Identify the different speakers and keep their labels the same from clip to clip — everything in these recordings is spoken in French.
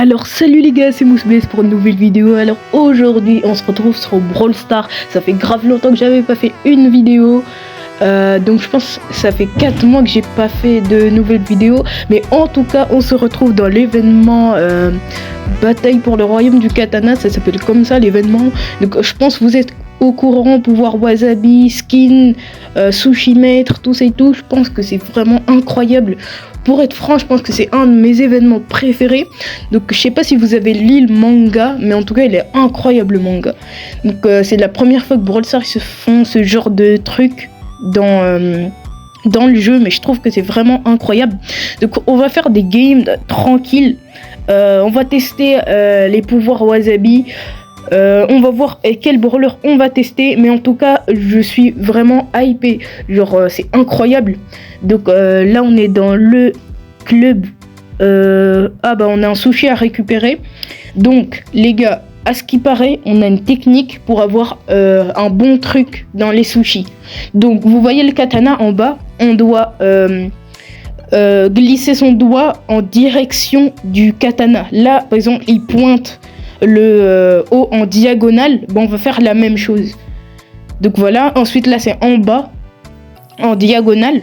Speaker 1: Alors salut les gars, c'est Mousbes pour une nouvelle vidéo. Alors aujourd'hui on se retrouve sur Brawl Stars. Ça fait grave longtemps que j'avais pas fait une vidéo. Donc je pense que ça fait 4 mois que j'ai pas fait de nouvelles vidéos. Mais en tout cas on se retrouve dans l'événement Bataille pour le royaume du katana. Ça s'appelle comme ça l'événement. Donc je pense que vous êtes au courant, pouvoir wasabi, skin, sushi maître, tout ça et tout. Je pense que c'est vraiment incroyable. Pour être franc, je pense que c'est un de mes événements préférés. Donc je sais pas si vous avez lu le manga, mais en tout cas il est incroyable le manga. Donc c'est la première fois que Brawl Stars se font ce genre de truc dans le jeu, mais je trouve que c'est vraiment incroyable. Donc on va faire des games tranquilles. On va tester les pouvoirs wasabi. On va voir quel brawler on va tester, mais en tout cas je suis vraiment hypé, genre c'est incroyable. Donc là on est dans le club, on a un sushi à récupérer. Donc les gars, à ce qui paraît on a une technique pour avoir un bon truc dans les sushis. Donc vous voyez le katana en bas, on doit glisser son doigt en direction du katana. Là par exemple il pointe le haut en diagonale, on va faire la même chose. Donc voilà, ensuite là c'est en bas en diagonale,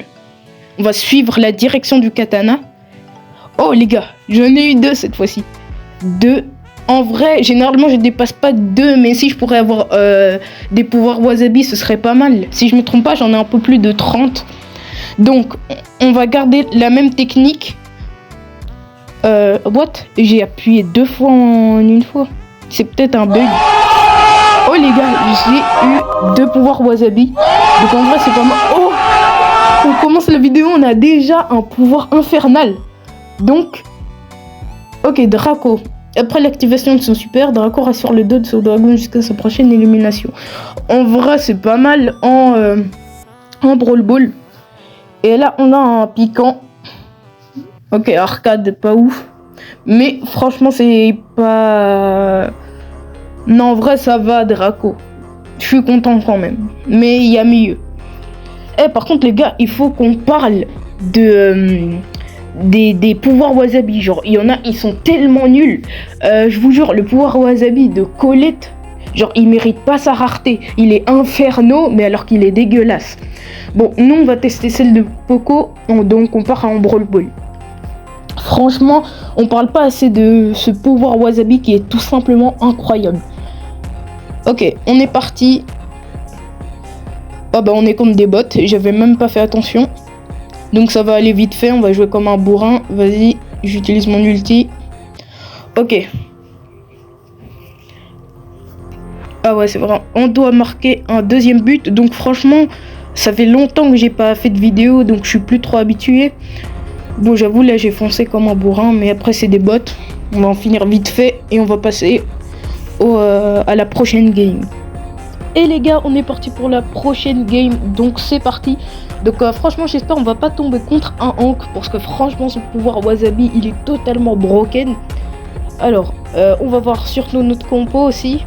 Speaker 1: on va suivre la direction du katana. Oh les gars, j'en ai eu 2 cette fois-ci. 2. En vrai généralement je dépasse pas 2, mais si je pourrais avoir des pouvoirs wasabi ce serait pas mal. Si je me trompe pas j'en ai un peu plus de 30. Donc on va garder la même technique. J'ai appuyé 2 fois en une fois. C'est peut-être un bug. Oh les gars, j'ai eu 2 pouvoirs wasabi. Donc en vrai c'est pas mal. Oh, on commence la vidéo, on a déjà un pouvoir infernal. Donc, ok, Draco. Après l'activation de son super, Draco reste sur le dos de son dragon jusqu'à sa prochaine élimination. En vrai c'est pas mal en Brawl Ball. Et là on a un piquant. Ok, arcade, pas ouf. Mais franchement, c'est pas... Non, en vrai, ça va, Draco. Je suis content quand même. Mais il y a mieux. Par contre, les gars, il faut qu'on parle des pouvoirs wasabi. Genre, il y en a, ils sont tellement nuls. Je vous jure, le pouvoir wasabi de Colette, genre, il mérite pas sa rareté. Il est inferno, mais alors qu'il est dégueulasse. Bon, nous, on va tester celle de Poco. Donc, on part en Brawl Ball. Franchement, on parle pas assez de ce pouvoir wasabi qui est tout simplement incroyable. Ok, on est parti. On est comme des bots, j'avais même pas fait attention. Donc ça va aller vite fait, on va jouer comme un bourrin. Vas-y, j'utilise mon ulti. Ok. Ah ouais, c'est vrai. On doit marquer un deuxième but. Donc franchement, ça fait longtemps que j'ai pas fait de vidéo, donc je suis plus trop habitué. Bon, j'avoue, là, j'ai foncé comme un bourrin, mais après, c'est des bots. On va en finir vite fait et on va passer à la prochaine game. Et les gars, on est parti pour la prochaine game, donc c'est parti. Donc franchement, j'espère on va pas tomber contre un Hank, parce que franchement, son pouvoir wasabi, il est totalement broken. Alors, on va voir surtout notre compo aussi.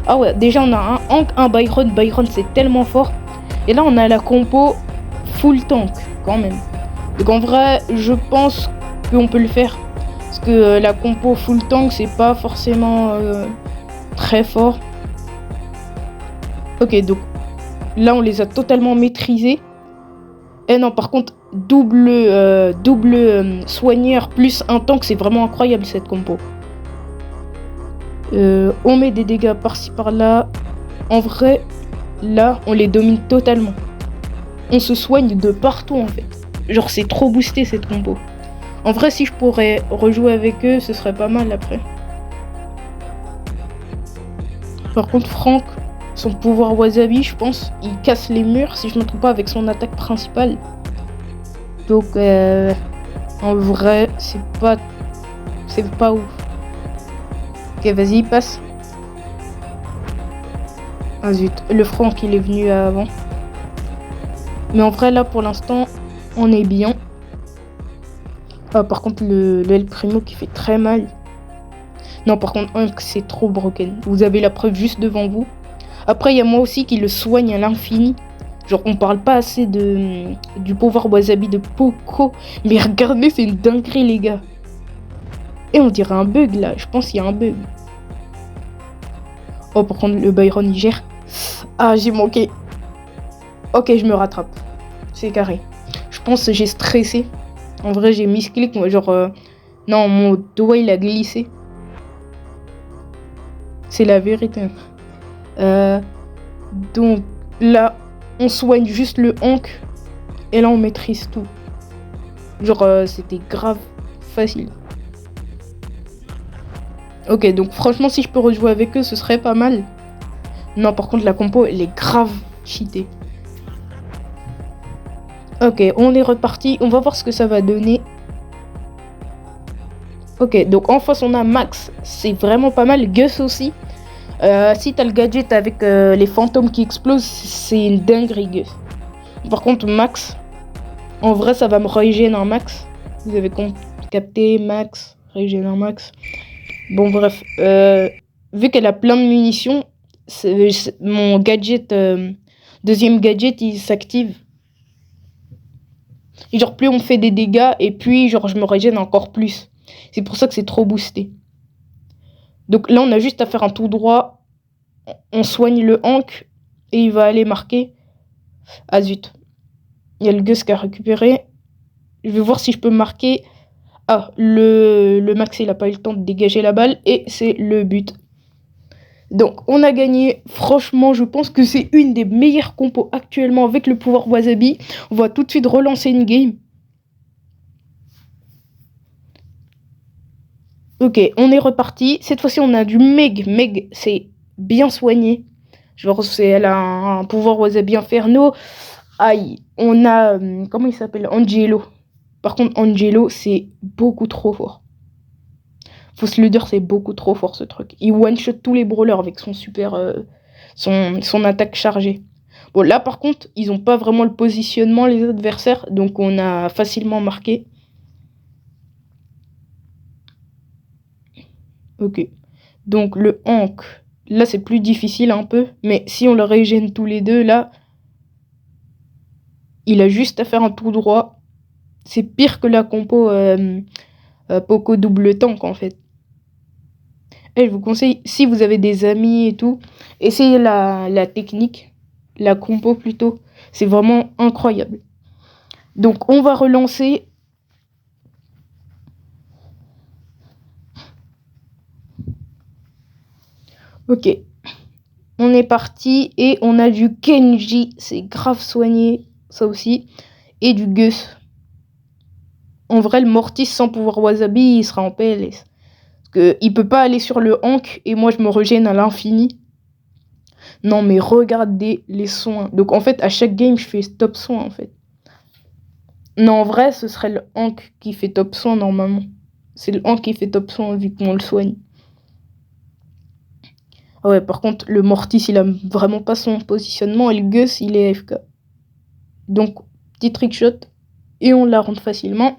Speaker 1: Ah ouais, déjà, on a un Hank, un Byron. Byron, c'est tellement fort. Et là, on a la compo full tank, quand même. Donc en vrai, je pense qu'on peut le faire. Parce que la compo full tank, c'est pas forcément très fort. Ok, donc là, on les a totalement maîtrisés. Et non, par contre, double soigneur plus un tank, c'est vraiment incroyable cette compo. On met des dégâts par-ci par-là. En vrai, là, on les domine totalement. On se soigne de partout en fait. Genre c'est trop boosté cette combo. En vrai si je pourrais rejouer avec eux ce serait pas mal après. Par contre Franck, son pouvoir wasabi je pense il casse les murs si je ne me trompe pas avec son attaque principale. Donc en vrai c'est pas ouf. Ok vas-y passe. Ah zut, le Franck il est venu avant. Mais en vrai là pour l'instant on est bien. Ah, par contre, le El Primo qui fait très mal. Non, par contre, c'est trop broken. Vous avez la preuve juste devant vous. Après, il y a moi aussi qui le soigne à l'infini. Genre, on parle pas assez du pouvoir wasabi de Poco. Mais regardez, c'est une dinguerie, les gars. Et on dirait un bug là, je pense qu'il y a un bug. Oh, par contre, le Byron il gère. Ah, j'ai manqué. Ok, je me rattrape. C'est carré. Je pense que j'ai stressé. En vrai, j'ai misclick, moi, genre... Non, mon doigt, il a glissé. C'est la vérité. Donc, là, on soigne juste le hank. Et là, on maîtrise tout. Genre, c'était grave facile. Ok, donc franchement, si je peux rejouer avec eux, ce serait pas mal. Non, par contre, la compo, elle est grave cheatée. Ok, on est reparti. On va voir ce que ça va donner. Ok, donc en face, on a Max. C'est vraiment pas mal. Gus aussi. Si t'as le gadget avec les fantômes qui explosent, c'est une dinguerie, Gus. Par contre, Max, en vrai, ça va me régénérer un max. Vous avez capté, Max, régénérer un max. Bon, bref. Vu qu'elle a plein de munitions, mon gadget, deuxième gadget, il s'active. Et genre, plus on fait des dégâts, et puis, genre, je me régène encore plus. C'est pour ça que c'est trop boosté. Donc là, on a juste à faire un tout droit. On soigne le hank, et il va aller marquer. Ah zut. Il y a le Gus qui a récupéré. Je vais voir si je peux marquer. Ah, le Max, il a pas eu le temps de dégager la balle, et c'est le but. Donc, on a gagné. Franchement, je pense que c'est une des meilleures compos actuellement avec le pouvoir Wasabi. On va tout de suite relancer une game. Ok, on est reparti. Cette fois-ci, on a du Meg. Meg, c'est bien soigné. Genre, elle a un pouvoir Wasabi Inferno. Aïe, on a... comment il s'appelle? Angelo. Par contre, Angelo, c'est beaucoup trop fort. Faut se le dire, c'est beaucoup trop fort ce truc. Il one-shot tous les brawlers avec son super... son attaque chargée. Bon, là, par contre, ils ont pas vraiment le positionnement, les adversaires. Donc, on a facilement marqué. Ok. Donc, le hank. Là, c'est plus difficile un peu. Mais si on le régène tous les deux, là... Il a juste à faire un tout droit. C'est pire que la compo Poco double tank, en fait. Et je vous conseille, si vous avez des amis et tout, essayez la technique. La compo plutôt. C'est vraiment incroyable. Donc, on va relancer. Ok. On est parti et on a du Kenji. C'est grave soigné, ça aussi. Et du Gus. En vrai, le Mortis sans pouvoir Wasabi, il sera en PLS. Parce qu'il peut pas aller sur le hank et moi, je me régène à l'infini. Non, mais regardez les soins. Donc, en fait, à chaque game, je fais top soin, en fait. Non, en vrai, ce serait le hank qui fait top soin, normalement. C'est le hank qui fait top soin, vu qu'on le soigne. Ah ouais, par contre, le Mortis, il a vraiment pas son positionnement. Et le Gus, il est AFK. Donc, petit trickshot. Et on la rentre facilement.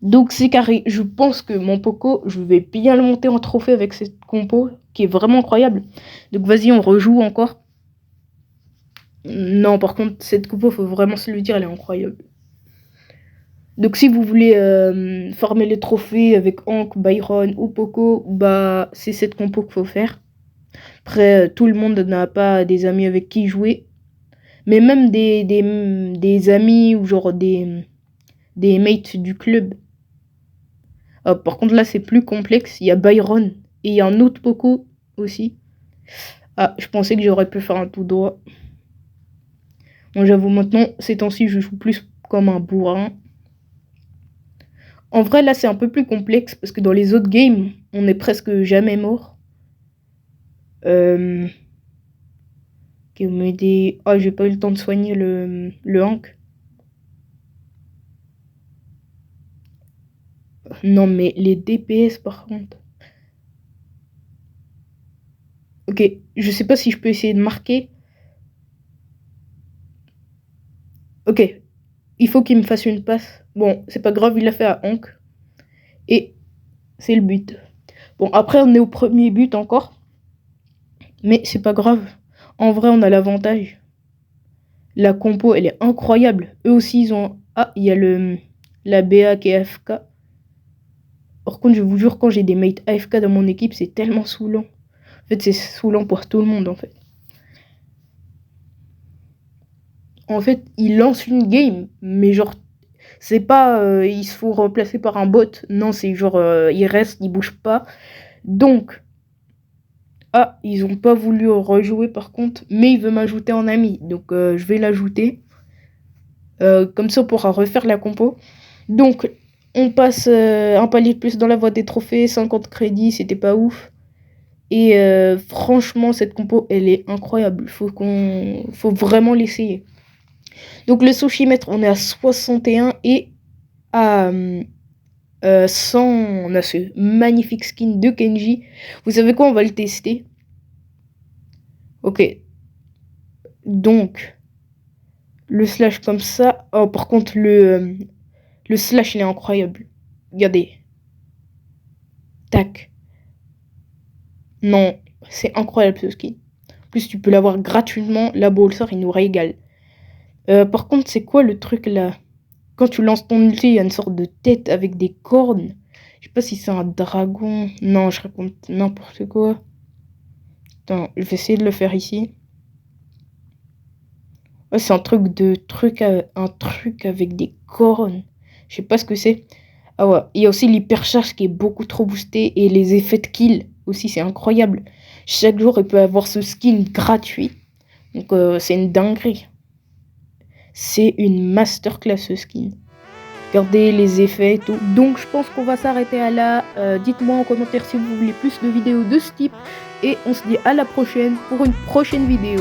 Speaker 1: Donc, c'est carré. Je pense que mon Poco, je vais bien le monter en trophée avec cette compo, qui est vraiment incroyable. Donc, vas-y, on rejoue encore. Non, par contre, cette compo, faut vraiment se le dire, elle est incroyable. Donc, si vous voulez farmer les trophées avec Hank, Byron ou Poco, bah, c'est cette compo qu'il faut faire. Après, tout le monde n'a pas des amis avec qui jouer. Mais même des amis ou genre des mates du club. Par contre, là, c'est plus complexe. Il y a Byron et il y a un autre Poco aussi. Ah, je pensais que j'aurais pu faire un tout droit. Bon, j'avoue, maintenant, ces temps-ci, je joue plus comme un bourrin. En vrai, là, c'est un peu plus complexe parce que dans les autres games, on est presque jamais mort. Ok, vous m'aidez. Oh, j'ai pas eu le temps de soigner le Hank. Non, mais les DPS, par contre. Ok, je sais pas si je peux essayer de marquer. Ok, il faut qu'il me fasse une passe. Bon, c'est pas grave, il l'a fait à Hank. Et c'est le but. Bon, après, on est au premier but encore. Mais c'est pas grave. En vrai, on a l'avantage. La compo, elle est incroyable. Eux aussi, ils ont... Ah, il y a la BA qui est AFK. Par contre, je vous jure, quand j'ai des mates AFK dans mon équipe, c'est tellement saoulant. En fait, c'est saoulant pour tout le monde, en fait. En fait, il lance une game, mais genre, c'est pas il se faut remplacer par un bot. Non, c'est genre, il reste, il bouge pas. Donc, ah, ils ont pas voulu rejouer par contre, mais il veut m'ajouter en ami. Donc, je vais l'ajouter. Comme ça, on pourra refaire la compo. Donc, on passe un palier de plus dans la voie des trophées, 50 crédits, c'était pas ouf. Et franchement, cette compo, elle est incroyable. Faut vraiment l'essayer. Donc, le sushimètre, on est à 61 et à 100, on a ce magnifique skin de Kenji. Vous savez quoi, on va le tester. Ok. Donc, le slash comme ça. Oh, par contre, le slash, il est incroyable. Regardez. Tac. Non, c'est incroyable ce skin. En plus, tu peux l'avoir gratuitement. La Bowser, il nous régale. Par contre, c'est quoi le truc là? Quand tu lances ton ulti, il y a une sorte de tête avec des cornes. Je sais pas si c'est un dragon. Non, je raconte n'importe quoi. Attends, je vais essayer de le faire ici. Ouais, c'est un truc avec des cornes. Je sais pas ce que c'est. Ah ouais, il y a aussi l'hypercharge qui est beaucoup trop boosté et les effets de kill aussi, c'est incroyable. Chaque jour, il peut avoir ce skin gratuit. Donc c'est une dinguerie. C'est une masterclass ce skin. Regardez les effets et tout. Donc je pense qu'on va s'arrêter à là. Dites-moi en commentaire si vous voulez plus de vidéos de ce type. Et on se dit à la prochaine pour une prochaine vidéo.